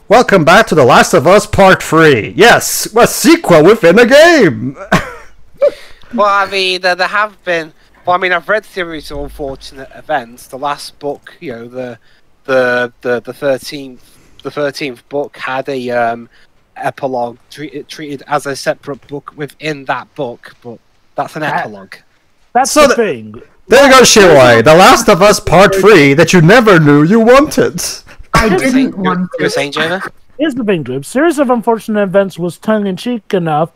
Welcome back to The Last of Us Part 3. Yes, a sequel within a game! Well, I mean, there have been... Well, I mean, I've read Theories of Unfortunate Events. The last book, you know, the 13th book had a epilogue treated as a separate book within that book, but that's an epilogue. That's the thing. There you go, Shiroi. The Last of Us Part 3 that you never knew you wanted. I didn't want to. You're saying, Jana? Here's the thing, dude. Series of Unfortunate Events was tongue-in-cheek enough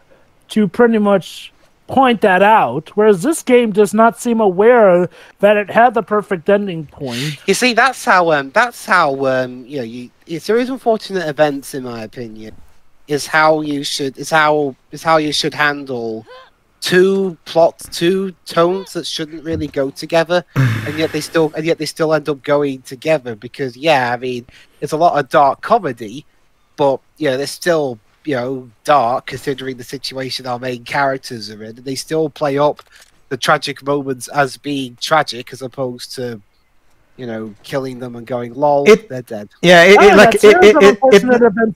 to pretty much point that out, whereas this game does not seem aware that it had the perfect ending point. You see, that's how you know, Series of Unfortunate Events, in my opinion, is how you should handle two tones that shouldn't really go together, and yet they still end up going together because, yeah, I mean, it's a lot of dark comedy, but yeah, they're still, you know, dark considering the situation our main characters are in. They still play up the tragic moments as being tragic as opposed to, you know, killing them and going, lol, they're dead. Yeah, it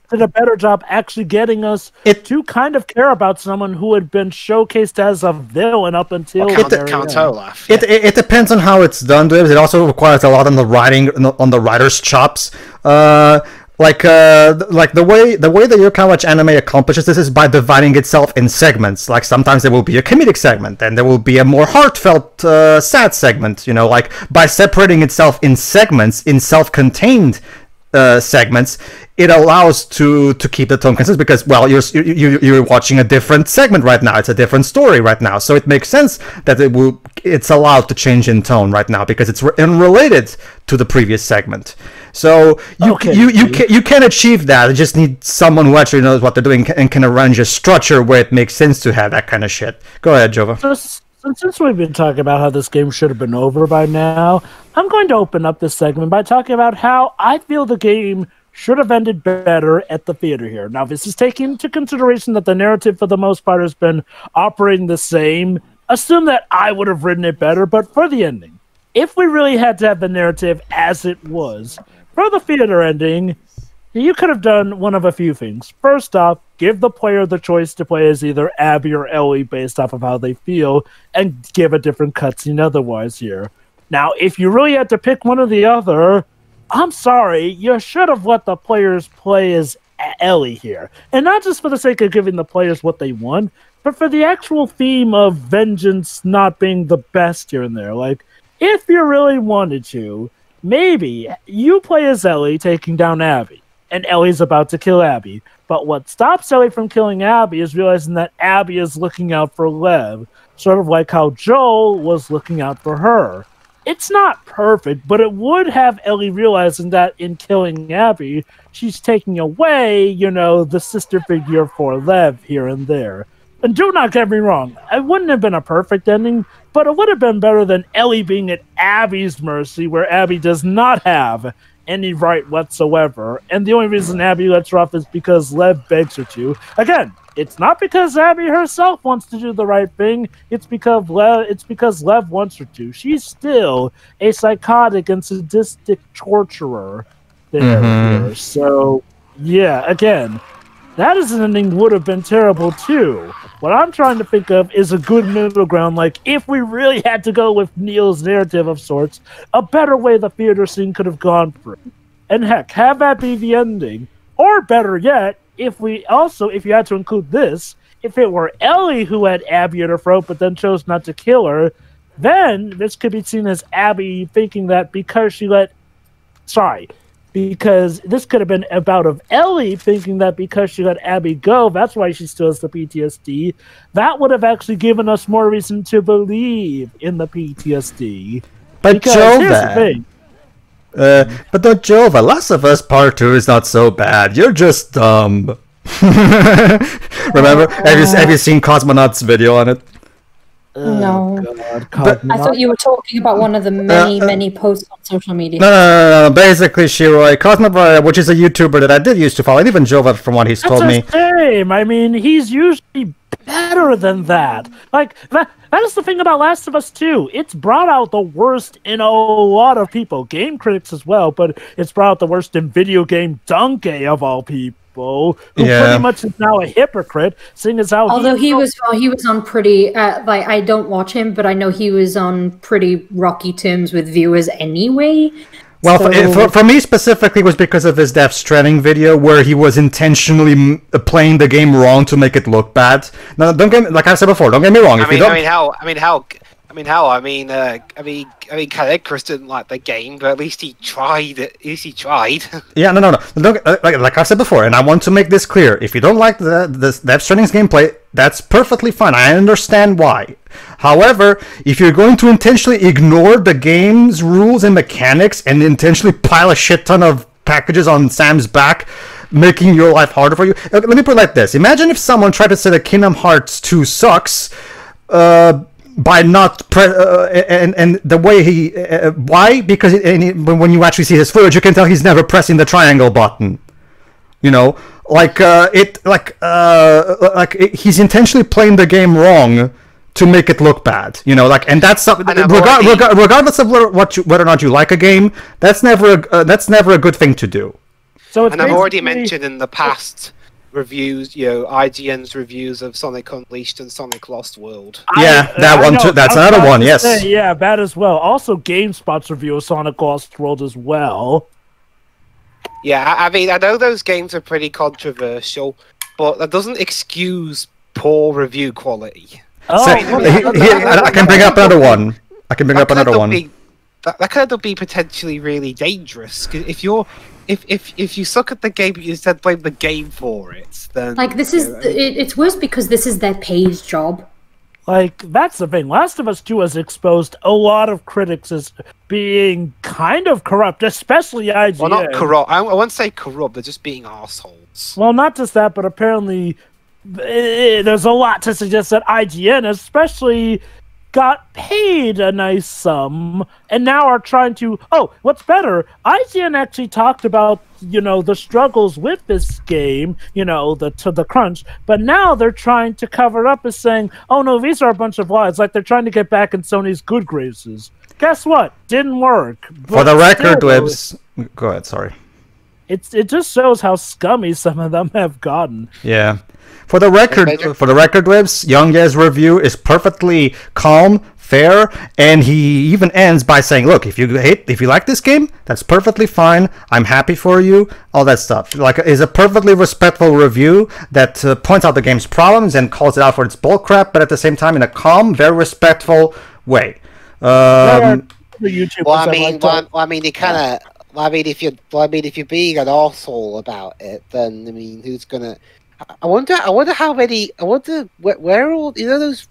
did a better job actually getting us to kind of care about someone who had been showcased as a villain up until Count Olaf. It depends on how it's done. It also requires a lot on the writing, on the writer's chops. Like the way that your kind of anime accomplishes this is by dividing itself in segments. Like sometimes there will be a comedic segment, and there will be a more heartfelt, sad segment. You know, like by separating itself in segments, in self-contained segments, it allows to keep the tone consistent because, well, you're watching a different segment right now. It's a different story right now, so it makes sense that it's allowed to change in tone right now because it's unrelated to the previous segment. So you can achieve that. You just need someone who actually knows what they're doing and can arrange a structure where it makes sense to have that kind of shit. Go ahead, Jova. Since we've been talking about how this game should have been over by now, I'm going to open up this segment by talking about how I feel the game should have ended better at the theater here. Now, this is taking into consideration that the narrative for the most part has been operating the same. Assume that I would have written it better, but for the ending, if we really had to have the narrative as it was, for the theater ending, you could have done one of a few things. First off, give the player the choice to play as either Abby or Ellie based off of how they feel, and give a different cutscene otherwise here. Now, if you really had to pick one or the other, I'm sorry, you should have let the players play as Ellie here. And not just for the sake of giving the players what they want, but for the actual theme of vengeance not being the best here and there. Like, if you really wanted to, maybe you play as Ellie taking down Abby, and Ellie's about to kill Abby. But what stops Ellie from killing Abby is realizing that Abby is looking out for Lev, sort of like how Joel was looking out for her. It's not perfect, but it would have Ellie realizing that in killing Abby, she's taking away, you know, the sister figure for Lev here and there. And do not get me wrong, it wouldn't have been a perfect ending, but it would have been better than Ellie being at Abby's mercy, where Abby does not have any right whatsoever. And the only reason Abby lets her off is because Lev begs her to. Again, it's not because Abby herself wants to do the right thing. It's because Lev wants her to. She's still a psychotic and sadistic torturer there. So, yeah, again, that as an ending would have been terrible too. What I'm trying to think of is a good middle ground, like if we really had to go with Neil's narrative of sorts, a better way the theater scene could have gone through. And heck, have that be the ending. Or better yet, if you had to include this, if it were Ellie who had Abby at her throat but then chose not to kill her, then this could be seen as Abby thinking that because this could have been about of Ellie thinking that because she let Abby go, that's why she still has the PTSD. That would have actually given us more reason to believe in the PTSD. But Jova, Last of Us Part 2 is not so bad. You're just dumb. Remember? Have you seen Cosmonaut's video on it? No. But I thought you were talking about one of the many posts on social media. No. Basically, Shiroi, Cosmonaut, which is a YouTuber that I did used to follow, and even Jova, from what he's told me. That's a shame. I mean, he's usually better than that. Like, That is the thing about Last of Us 2. It's brought out the worst in a lot of people, game critics as well, but it's brought out the worst in video game donkey of all people, who pretty much is now a hypocrite, seeing as how although he was on pretty like, I don't watch him, but I know he was on pretty rocky terms with viewers anyway. Well, for me specifically, it was because of his Death Stranding video, where he was intentionally playing the game wrong to make it look bad. Now, don't get me, like I said before, don't get me wrong. Chris didn't like the game, but at least he tried. Yeah, no. Like I said before, and I want to make this clear: if you don't like the Death Stranding's gameplay, that's perfectly fine. I understand why. However, if you're going to intentionally ignore the game's rules and mechanics and intentionally pile a shit ton of packages on Sam's back, making your life harder for you, let me put it like this: imagine if someone tried to say that Kingdom Hearts 2 sucks. By not and the way he why? Because when you actually see his footage, you can tell he's never pressing the triangle button. You know, he's intentionally playing the game wrong to make it look bad. You know, and that's something. Regardless of whether or not you like a game, that's never a good thing to do. So I've already mentioned in the past reviews, IGN's reviews of Sonic Unleashed and Sonic Lost World. That one too. That's another one. Yes. Yeah, that as well. Also, GameSpot's review of Sonic Lost World as well. Yeah, I mean, I know those games are pretty controversial, but that doesn't excuse poor review quality. I can bring up another one. That could be potentially really dangerous. If you suck at the game, but you instead blame the game for it, then it's worse because this is their paid job. Like, that's the thing. Last of Us 2 has exposed a lot of critics as being kind of corrupt, especially IGN. Well, not corrupt. I won't say corrupt. They're just being assholes. Well, not just that, but apparently there's a lot to suggest that IGN especially got paid a nice sum and now are trying to... Oh, what's better, IGN actually talked about, the struggles with this game, the crunch, but now they're trying to cover up as saying, oh no, these are a bunch of lies, like they're trying to get back in Sony's good graces. Guess what? Didn't work. For the record, Libs... Go ahead, sorry. It just shows how scummy some of them have gotten. Yeah. For the record, Libs, Young Ye's review is perfectly calm, fair, and he even ends by saying, "Look, if you like this game, that's perfectly fine. I'm happy for you." All that stuff. Is a perfectly respectful review that points out the game's problems and calls it out for its bullcrap, but at the same time in a calm, very respectful way. If you're being an arsehole about it, then who's gonna? I wonder where all those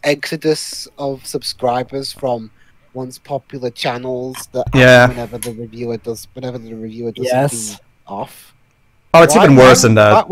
exodus of subscribers from once popular channels that whenever the reviewer does something off. Oh, it's even worse than that.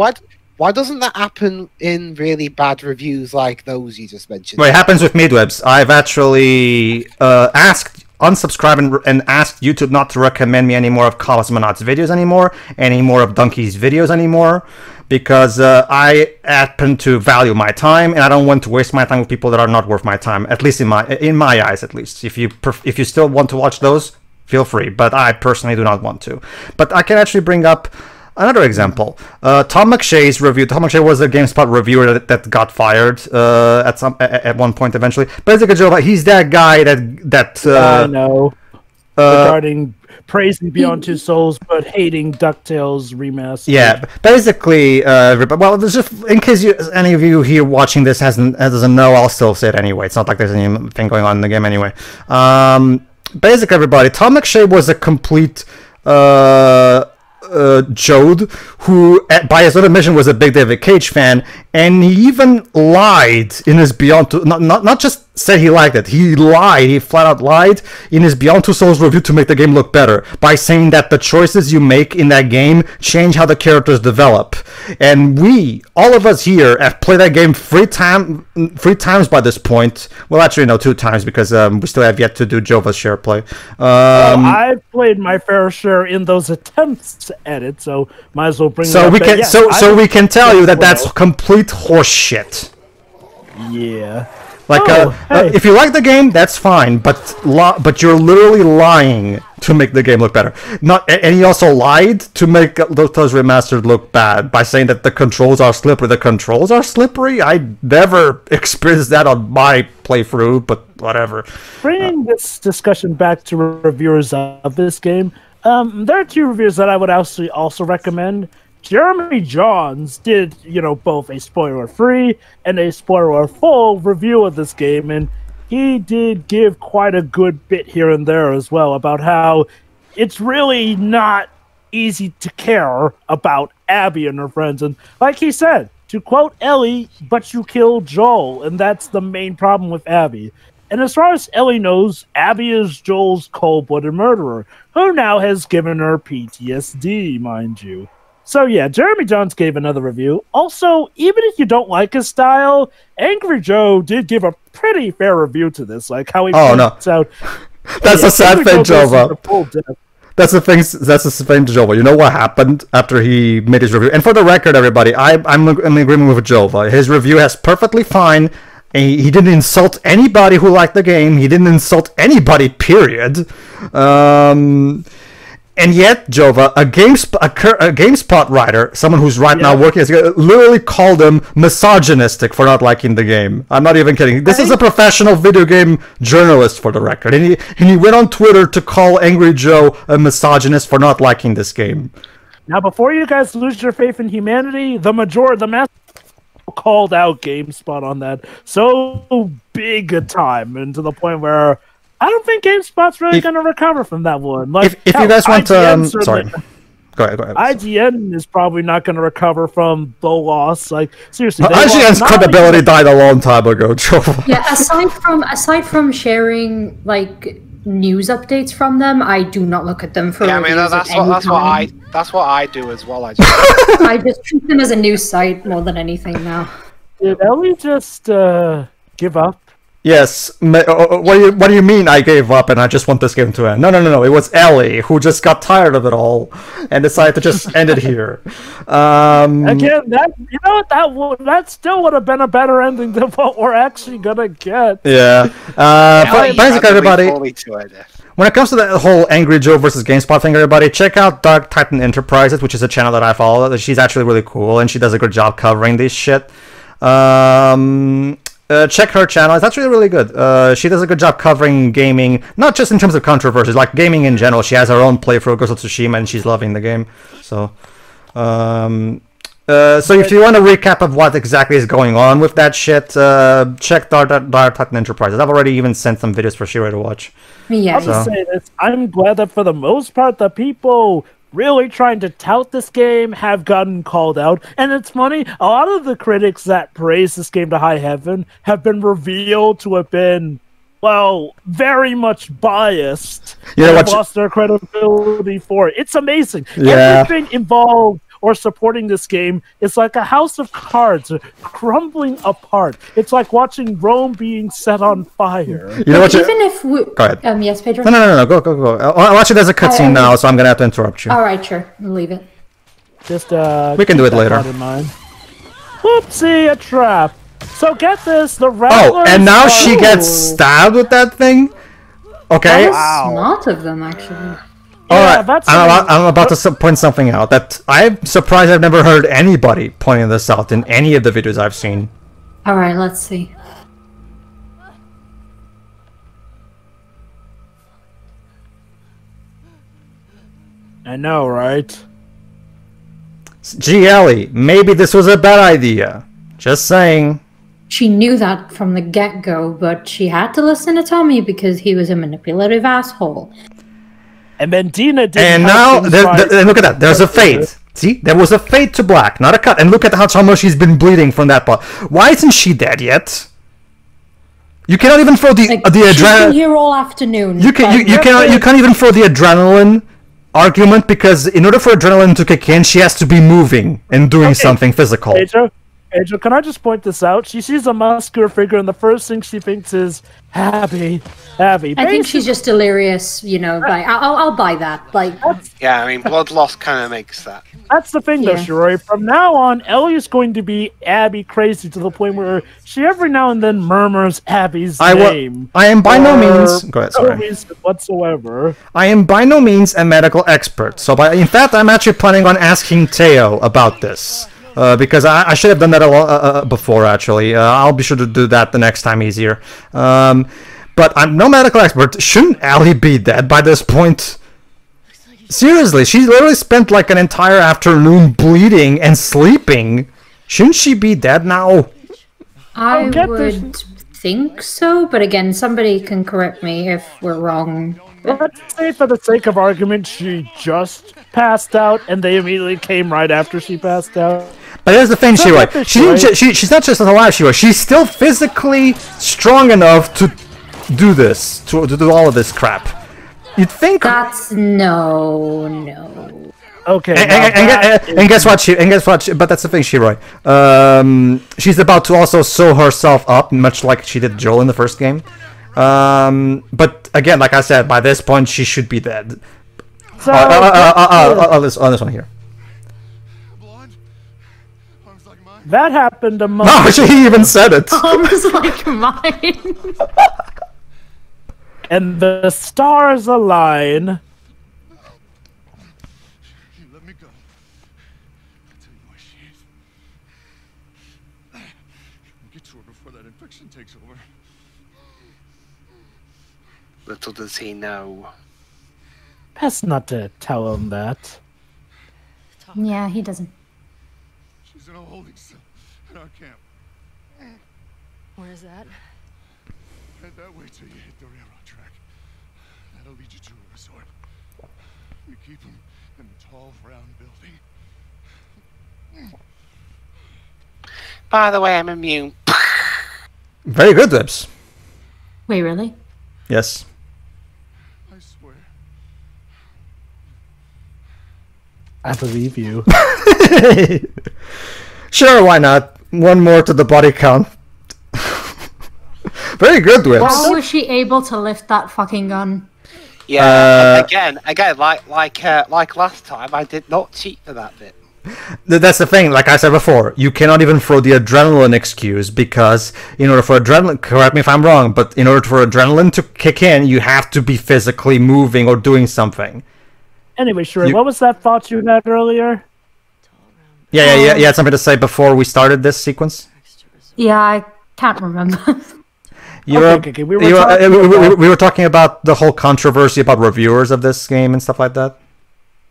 Why doesn't that happen in really bad reviews like those you just mentioned? Well, it happens with Midwebs. I've actually unsubscribed and asked YouTube not to recommend me any more of Cosmonauts videos anymore, any more of Donkey's videos anymore, because I happen to value my time and I don't want to waste my time with people that are not worth my time. At least in my eyes, at least. If you still want to watch those, feel free. But I personally do not want to. But I can actually bring up another example. Tom McShay's review. Tom McShay was a GameSpot reviewer that got fired at one point eventually. Basically, Joe, he's that guy that I know. Regarding praising Beyond Two Souls but hating DuckTales remaster. Yeah, basically, well, there's just in case any of you here watching this doesn't know, I'll still say it anyway. It's not like there's anything going on in the game anyway. Basically, everybody, Tom McShay was a complete Jode, who by his own admission was a big David Cage fan, and he even lied in his Beyond Two, not just said he liked it, he flat out lied in his Beyond Two Souls review to make the game look better by saying that the choices you make in that game change how the characters develop. And all of us here have played that game three times by this point. Well, actually no, 2 times, because we still have yet to do Jova's share play. I've played my fair share in those attempts to edit, so might as well bring so we can tell you that that's complete horse shit. Yeah. Like, hey. if you like the game, that's fine, but you're literally lying to make the game look better. And he also lied to make those remastered look bad by saying that the controls are slippery. The controls are slippery? I never experienced that on my playthrough, but whatever. Bringing this discussion back to reviewers of this game, there are 2 reviews that I would also recommend. Jeremy Johns did, both a spoiler-free and a spoiler-full review of this game, and he did give quite a good bit here and there as well about how it's really not easy to care about Abby and her friends. And like he said, to quote Ellie, but you killed Joel, and that's the main problem with Abby. And as far as Ellie knows, Abby is Joel's cold-blooded murderer, who now has given her PTSD, mind you. So yeah, Jeremy Johns gave another review. Also, even if you don't like his style, Angry Joe did give a pretty fair review to this. Like how he points out. That's a sad thing, Jova. That's the thing, Jova. You know what happened after he made his review? And for the record, everybody, I'm in agreement with Jova. His review has perfectly fine. He didn't insult anybody who liked the game. He didn't insult anybody, period. And yet, Jova, a GameSpot writer, someone who's now working as literally called him misogynistic for not liking the game. I'm not even kidding. This is a professional video game journalist, for the record. And he went on Twitter to call Angry Joe a misogynist for not liking this game. Now, before you guys lose your faith in humanity, the mass called out GameSpot on that so big a time, and to the point where I don't think GameSpot's really going to recover from that one. Like, if you guys want to, sorry, go ahead. IGN is probably not going to recover from the loss. Like, seriously, IGN's credibility died a long time ago, Joe. Yeah, aside from sharing like news updates from them, I do not look at them for. Yeah, I mean that's what I do as well. I just treat them as a news site more than anything now. Did Ellie just give up? Yes. What do you mean I gave up and I just want this game to end? No. It was Ellie who just got tired of it all and decided to just end it here. Again, that still would have been a better ending than what we're actually gonna get. Yeah. But basically, everybody, when it comes to the whole Angry Joe versus GameSpot thing, everybody, check out Dark Titan Enterprises, which is a channel that I follow. She's actually really cool and she does a good job covering this shit. Check her channel. It's actually really good. She does a good job covering gaming, not just in terms of controversies, like gaming in general. She has her own playthrough of Ghost of Tsushima, and she's loving the game. So if you want a recap of what exactly is going on with that shit, check Dark Titan Enterprises. I've already even sent some videos for Shira to watch. Yeah. I'll just say this. I'm glad that for the most part, the people really trying to tout this game have gotten called out. And it's funny, a lot of the critics that praise this game to high heaven have been revealed to have been, well, very much biased. Have lost their credibility for it. It's amazing. Yeah. Everything involved or supporting this game is like a house of cards crumbling apart. It's like watching Rome being set on fire. You know what? Even if we... Go ahead. Yes, Pedro? No. Go. Actually, there's a cutscene now, so I'm going to have to interrupt you. All right, sure. Leave it. Just, we can do it later. In mind. Whoopsie, a trap. So get this, the Rattlers... Oh, and now she gets stabbed with that thing? Okay. That was smart of them, actually. Alright, I'm about to point something out that I'm surprised I've never heard anybody pointing this out in any of the videos I've seen. Alright, let's see. I know, right? Gee, Ellie, maybe this was a bad idea. Just saying. She knew that from the get-go, but she had to listen to Tommy because he was a manipulative asshole. And then Dina did. And now, and look at that. There's a fade. See, there was a fade to black, not a cut. And look at how much she's been bleeding from that part. Why isn't she dead yet? You cannot even throw the adrenaline. She's been here all afternoon. You can't even throw the adrenaline argument because in order for adrenaline to kick in, she has to be moving and doing something physical. Pedro, Pedro, can I just point this out? She sees a muscular figure, and the first thing she thinks is Abby. Abby. I think she's just delirious, you know. Like, I'll buy that. Like, Yeah, I mean, blood loss kind of makes that. that's the thing, though, Yeah. Shiroi. From now on, Ellie is going to be Abby crazy to the point where she every now and then murmurs Abby's name. I am by no or means. Go ahead. no Sorry. reason whatsoever. I am by no means a medical expert. So, in fact, I'm actually planning on asking Teo about this. Because I should have done that before, actually. I'll be sure to do that the next time he's here. But I'm no medical expert. Shouldn't Ellie be dead by this point? Seriously, she literally spent like an entire afternoon bleeding and sleeping. Shouldn't she be dead now? I get would think so, but again, somebody can correct me if we're wrong. Let's say, for the sake of argument, she just passed out, and they immediately came right after she passed out. But here's the thing, So Shiroi. get this She didn't straight. she's not just alive, Shiroi. She's still physically strong enough to do this, to do all of this crap. You'd think. That's no. Okay. And guess what? But that's the thing, Shiroi. She's about to also sew herself up, much like she did Joel in the first game. But again, like I said, by this point she should be dead. So, On this one here. that happened a month. Oh, she even said it. Arms like mine. And the stars align. Let me go. I'll tell you where she is. Get to her before that infection takes over. Little does he know. Best not to tell him that. Yeah, he doesn't. She's in a holding cell in our camp. Where's that? Head that way till you hit the railroad track. That'll lead you to a resort. We keep them in a tall, round building. By the way, I'm immune. Very good, Lips. Wait, really? Yes. I swear. I believe you. Sure, why not? One more to the body count. Very good, Whips. How was she able to lift that fucking gun? Yeah, again, like last time, I did not cheat for that bit. That's the thing, like I said before, you cannot even throw the adrenaline excuse because in order for adrenaline, correct me if I'm wrong, but in order for adrenaline to kick in, you have to be physically moving or doing something. Anyway, Shiroi, You- what was that thought you had earlier? Yeah, you had something to say before we started this sequence? Yeah, I can't remember. We were talking about the whole controversy about reviewers of this game and stuff like that.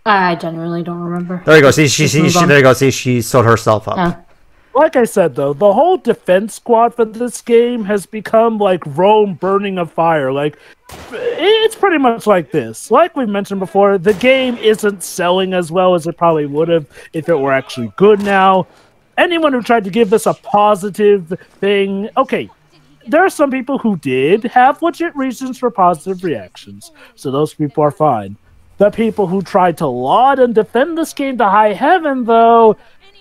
I genuinely don't remember. There you go. See, move on. there you go. See, she sewed herself up. Oh. Like I said, though, the whole defense squad for this game has become like Rome burning a fire. Like, it's pretty much like this. Like we mentioned before, the game isn't selling as well as it probably would have if it were actually good now. Anyone who tried to give this a positive thing, okay, there are some people who did have legit reasons for positive reactions, so those people are fine. The people who tried to laud and defend this game to high heaven, though,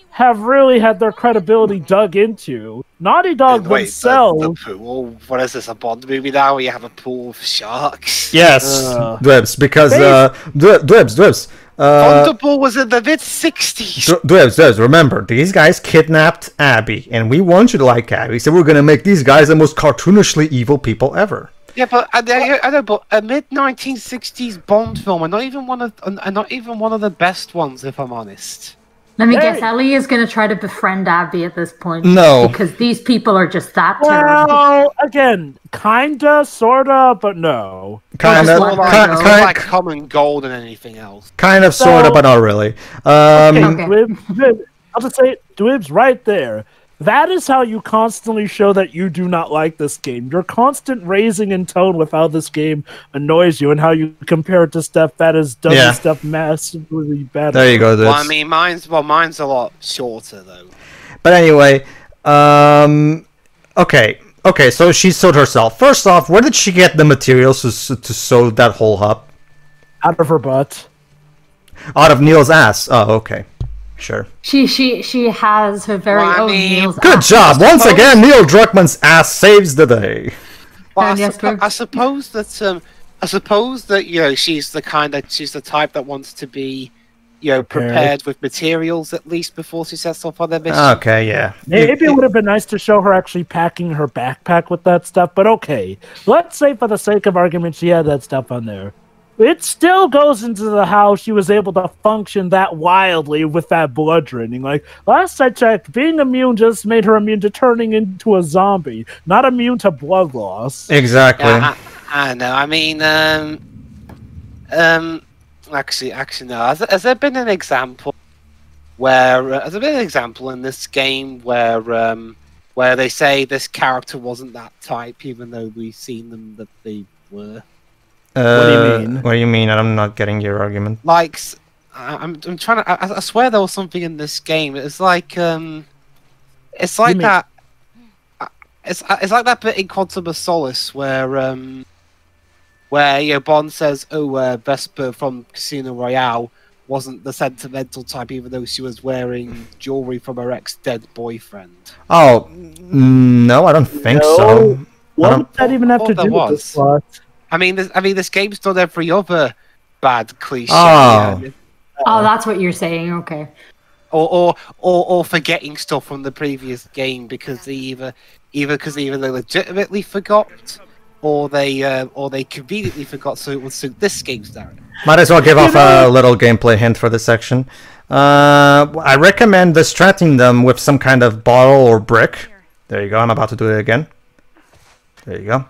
have really had their credibility dug into. Naughty Dog Wait, themselves. the pool? What is this, a Bond movie now where you have a pool of sharks? Yes, Dwebs, because Dwebs. Thunderball was in the mid-60s. Dwebs, remember, these guys kidnapped Abby, and we want you to like Abby, so we're gonna make these guys the most cartoonishly evil people ever. Yeah, but I know, but a mid-1960s Bond film, and not even one of the best ones, if I'm honest. Let me Hey. guess, Ellie is going to try to befriend Abby at this point. No. Because these people are just that terrible. Well, again, kinda, sorta, but no. Kind Just of, one More line, like, though. more like common gold than anything else. kind of, sort of, but not really. Okay. Dwebs, I'll just say, Dwebs, right there. That is how you constantly show that you do not like this game. Your constant raising in tone with how this game annoys you and how you compare it to stuff that has done Yeah. stuff massively better. There you go, Well, Dwebs. I mean, mine's a lot shorter though. But anyway, okay, so she sewed herself. First off, where did she get the materials to sew that hole up? Out of her butt. Out of Neil's ass. Oh, okay. Sure. She has her very Well, I own mean, Neil's Good ass. job. Once suppose- again, Neil Druckmann's ass saves the day. Well, Yes, Greg. I suppose that she's the type that wants to be prepared with materials at least before she sets off on her mission. Okay, yeah. Maybe it would have been nice to show her actually packing her backpack with that stuff, but okay. Let's say for the sake of argument she had that stuff on there. It still goes into the how she was able to function that wildly with that blood draining. Like, last I checked, being immune just made her immune to turning into a zombie, not immune to blood loss. Exactly. Yeah, I know. I mean, actually, no. Has there been an example in this game where they say this character wasn't that type, even though we've seen them that they were? What do you mean? What do you mean? I'm not getting your argument. Like, I'm trying to. I swear there was something in this game. It's like that. It's like that bit in Quantum of Solace where Bond says, "Oh, Vesper from Casino Royale wasn't the sentimental type, even though she was wearing jewelry from her ex-dead boyfriend." Oh, no, I don't think so. What would that even have to thought there do with was. this plot? I mean, this game's done every other bad cliche. Oh. Oh, that's what you're saying. Okay. Or forgetting stuff from the previous game because they either they legitimately forgot, or they conveniently forgot so it would suit this game's narrative. Might as well give off a little gameplay hint for this section. I recommend distracting them with some kind of bottle or brick. There you go. I'm about to do it again. There you go.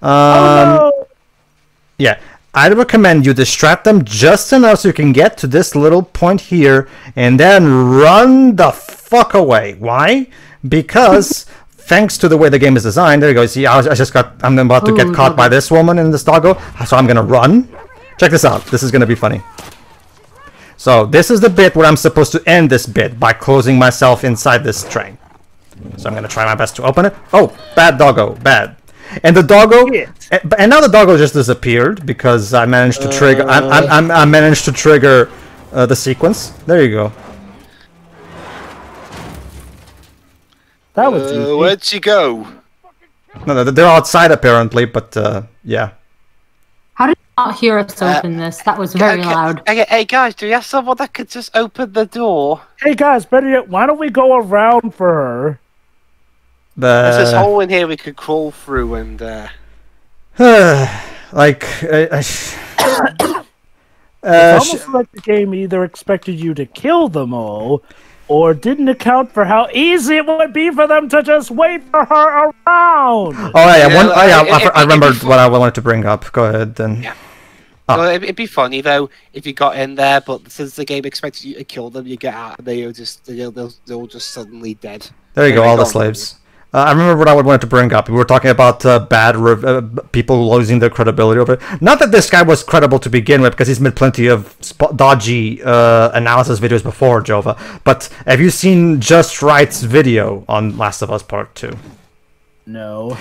Oh, no! Yeah, I'd recommend you distract them just enough so you can get to this little point here and then run the fuck away. Why? Because thanks to the way the game is designed, there you go. See, I'm about to get caught by this woman and this doggo, so I'm gonna run. Check this out. This is gonna be funny. So this is the bit where I'm supposed to end this bit by closing myself inside this train. So I'm gonna try my best to open it. Oh, bad doggo, bad. And the doggo, and now the doggo just disappeared because I managed to trigger. I managed to trigger the sequence. There you go. That was easy. Where'd she go? No, they're outside apparently, but yeah. How did you not hear us open this? That was very loud. Hey guys, do you have someone that could just open the door? Hey guys, better yet, why don't we go around for her? There's this hole in here we could crawl through and like It's almost like the game either expected you to kill them all, or didn't account for how easy it would be for them to just wait for her around. Oh yeah, I remembered what I wanted to bring up. Go ahead then. Yeah. Well, it'd be funny though if you got in there, but since the game expected you to kill them, you get out and they'll just suddenly dead. There you go, all the slaves. I remember what I wanted to bring up. We were talking about people losing their credibility over it. Not that this guy was credible to begin with, because he's made plenty of dodgy analysis videos before, Jova. But have you seen Just Right's video on Last of Us Part 2? No.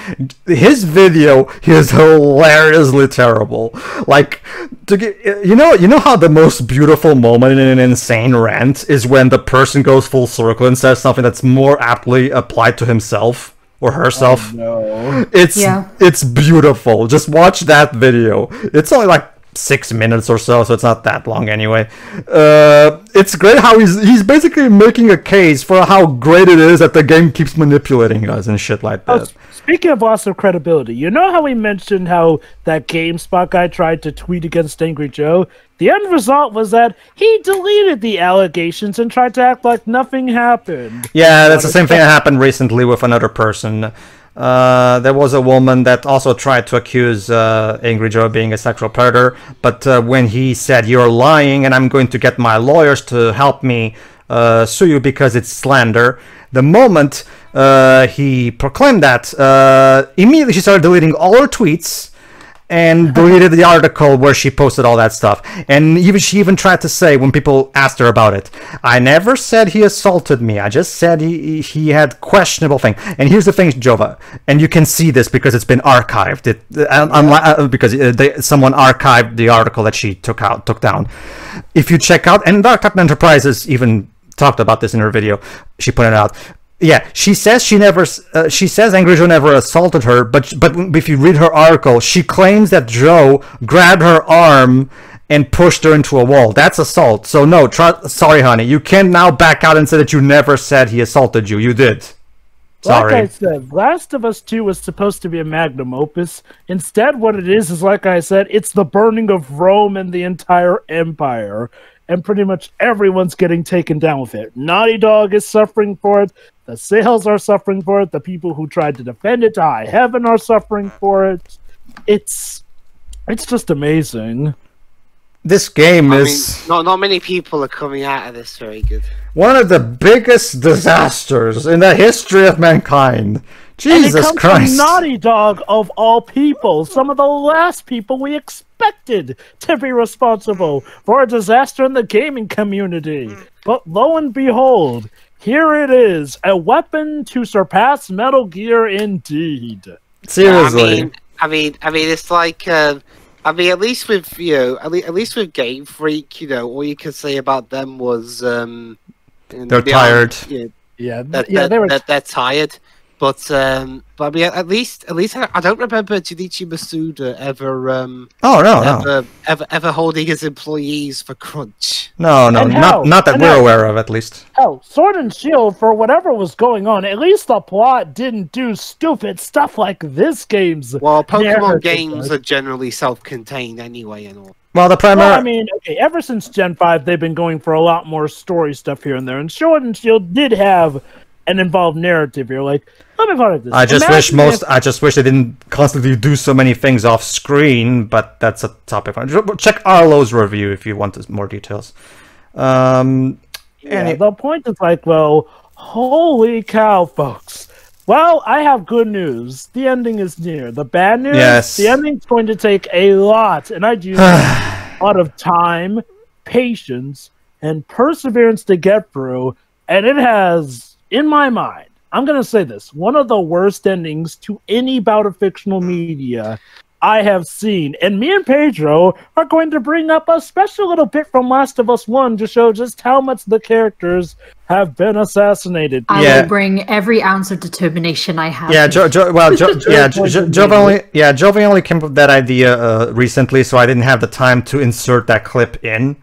His video is hilariously terrible. Like, you know how the most beautiful moment in an insane rant is when the person goes full circle and says something that's more aptly applied to himself or herself. No. It's beautiful. Just watch that video. It's only like 6 minutes or so it's not that long anyway. It's great how he's basically making a case for how great it is that the game keeps manipulating us and shit like that. Speaking of loss of credibility, you know how we mentioned how that GameSpot guy tried to tweet against Angry Joe? The end result was that he deleted the allegations and tried to act like nothing happened. Yeah, that's the same thing that happened recently with another person. There was a woman that also tried to accuse Angry Joe of being a sexual predator, but when he said, "You're lying and I'm going to get my lawyers to help me sue you because it's slander," the moment he proclaimed that, immediately she started deleting all her tweets and deleted the article where she posted all that stuff. And she even tried to say, when people asked her about it, "I never said he assaulted me. I just said he had questionable things." And here's the thing, Jova, and you can see this because it's been archived. Because someone archived the article that she took down. If you check out, and Dark Titan Enterprises even talked about this in her video. She pointed out. Yeah, she says she never. She says Angry Joe never assaulted her, but if you read her article, she claims that Joe grabbed her arm and pushed her into a wall. That's assault. So no, sorry, honey, you can now back out and say that you never said he assaulted you. You did. Sorry. Like I said, Last of Us 2 was supposed to be a magnum opus. Instead, what it is like I said, it's the burning of Rome and the entire empire. And pretty much everyone's getting taken down with it. Naughty Dog is suffering for it. The sales are suffering for it. The people who tried to defend it to high heaven are suffering for it. It's just amazing. This game I is... mean, not many people are coming out of this very good. one of the biggest disasters in the history of mankind. Jesus and it comes Christ. From Naughty Dog, of all people. Some of the last people we expected to be responsible for a disaster in the gaming community. But lo and behold, here it is. A weapon to surpass Metal Gear indeed. Seriously. I mean, it's like... at least with at least with Game Freak, all you could say about them was they're tired. They're tired. But I mean, at least I don't remember Junichi Masuda ever holding his employees for crunch. No, not that we're aware of, at least. Oh, Sword and Shield, for whatever was going on, at least the plot didn't do stupid stuff like this game's. Well, Pokemon games are generally self-contained anyway and all. Well, the primary... Well, I mean, okay, ever since Gen 5, they've been going for a lot more story stuff here and there, and Sword and Shield did have an involved narrative here. Like, let me put it this way. I just wish they didn't constantly do so many things off screen, but that's a topic. Check Arlo's review if you want more details. The point is like, well, holy cow, folks. Well, I have good news. The ending is near. The bad news? Yes. The ending's going to take a lot, and I'd use a lot of time, patience, and perseverance to get through, and it has, in my mind, I'm going to say this, one of the worst endings to any bout of fictional media I have seen. And me and Pedro are going to bring up a special little bit from Last of Us 1 to show just how much the characters have been assassinated. I will bring every ounce of determination I have. Yeah, Jovi only came up with that idea recently, so I didn't have the time to insert that clip in.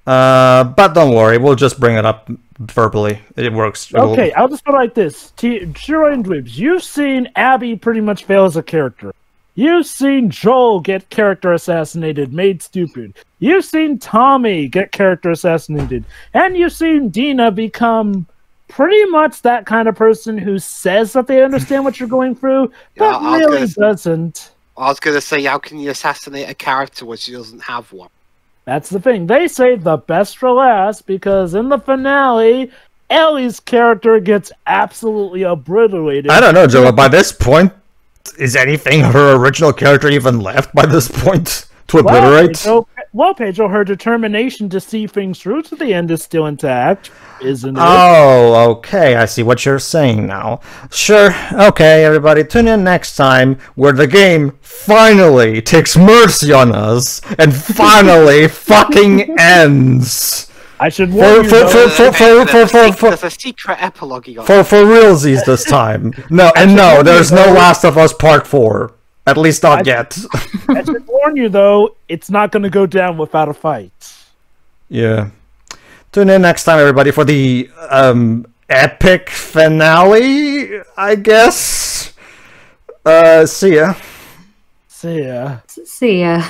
But don't worry, we'll just bring it up verbally. It works. Okay, I'll just go like this. Shiro and Dweebs, you've seen Abby pretty much fail as a character. You've seen Joel get character assassinated, made stupid. You've seen Tommy get character assassinated. And you've seen Dina become pretty much that kind of person who says that they understand what you're going through, but really doesn't. I was going to say, how can you assassinate a character when she doesn't have one? That's the thing. They saved the best for last because in the finale, Ellie's character gets absolutely obliterated. I don't know, Joe. By this point, is anything her original character even left by this point to obliterate? Well, Pedro, her determination to see things through to the end is still intact, isn't it? Oh, okay. I see what you're saying now. Sure. Okay, everybody, tune in next time where the game finally takes mercy on us and finally fucking ends. I should warn you. There's a secret epilogue. For realsies this time. No, there's no Last of Us Part 4. At least not yet. I should warn you, though, it's not going to go down without a fight. Yeah. Tune in next time, everybody, for the epic finale, I guess. See ya. See ya. See ya.